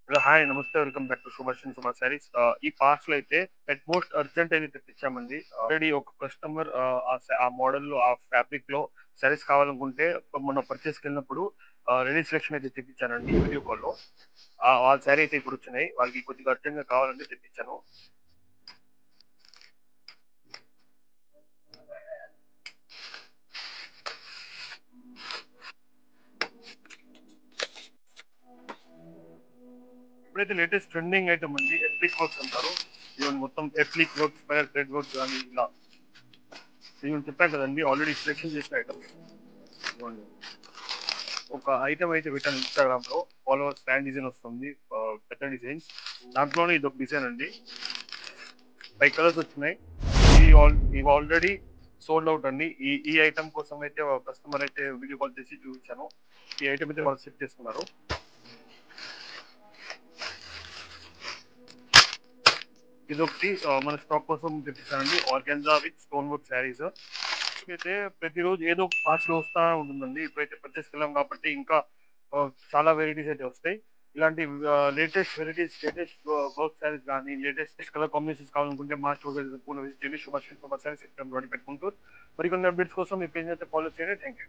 Hello hi నమస్తే welcome back to Subhash సుమా సారీస్. ఈ parcel అయితే అట్ మోస్ట్ అర్జెంట్ అయితే తెప్పించామండి. ఆల్రెడీ ఒక కస్టమర్ ఆ మోడల్ లో ఆ ఫ్యాబ్రిక్ లో సారీస్ కావాలనుకుంటే మొన్న పర్చేస్ వెళ్ళినప్పుడు రెడీ సెలెక్షన్ అయితే తెప్పించానండి వీడియో కాల్ లో. వాళ్ళ శారీ అయితే ఇప్పుడు వచ్చినాయి, వాళ్ళకి కొద్దిగా అర్జెంట్ గా కావాలంటే తెప్పించాను. ఇప్పుడైతే లేటెస్ట్ ట్రెండింగ్ ఐటమ్ అండి, ఎప్లిక్ వర్క్స్ అంటారు. ఈవెన్ మొత్తం ఎప్లిక్ వర్క్, స్పైర్ థ్రెడ్ వర్క్ కానీ ఇలా ఈవెన్ చెప్పాను కదండి, ఆల్రెడీ సెలెక్షన్ చేసిన ఐటమ్. ఒక ఐటమ్ అయితే పెట్టాను ఇన్స్టాగ్రామ్ లో, ఫాలోవర్స్ ఫ్యాన్ డిజైన్ వస్తుంది, పెద్ద డిజైన్స్. దాంట్లోనే ఇది ఒక డిజైన్ అండి. 5 కలర్స్ వచ్చినాయి. ఇవి ఆల్రెడీ సోల్డ్ అవుట్ అండి. ఈ ఐటమ్ కోసం అయితే కస్టమర్ అయితే వీడియో కాల్ చేసి చూపించాను. ఈ ఐటమ్ అయితే వాళ్ళు సెట్ చేసుకున్నారు. ఇది ఒకటి మన స్టాక్ కోసం తెప్పిస్తానండి, organza with stone work saris. అయితే ప్రతిరోజు ఏదో ఒక పార్సల్ వస్తా ఉంటుందండి. ఇప్పుడైతే పర్చేస్ వెళ్ళాం కాబట్టి ఇంకా చాలా వెరైటీస్ అయితే వస్తాయి. ఇలాంటి latest varieties, latest work saris కానీ లేటెస్ట్ కలర్ కాంబినేషన్స్ కావాలనుకుంటే మా స్టోర్ విజిట్ చేయండి. సుభాష్ సారీస్ పెట్టుకుంటూ మరికొన్ని అప్డేట్స్ కోసం మీ పేజ్ అయితే ఫాలో చేయండి. Thank you.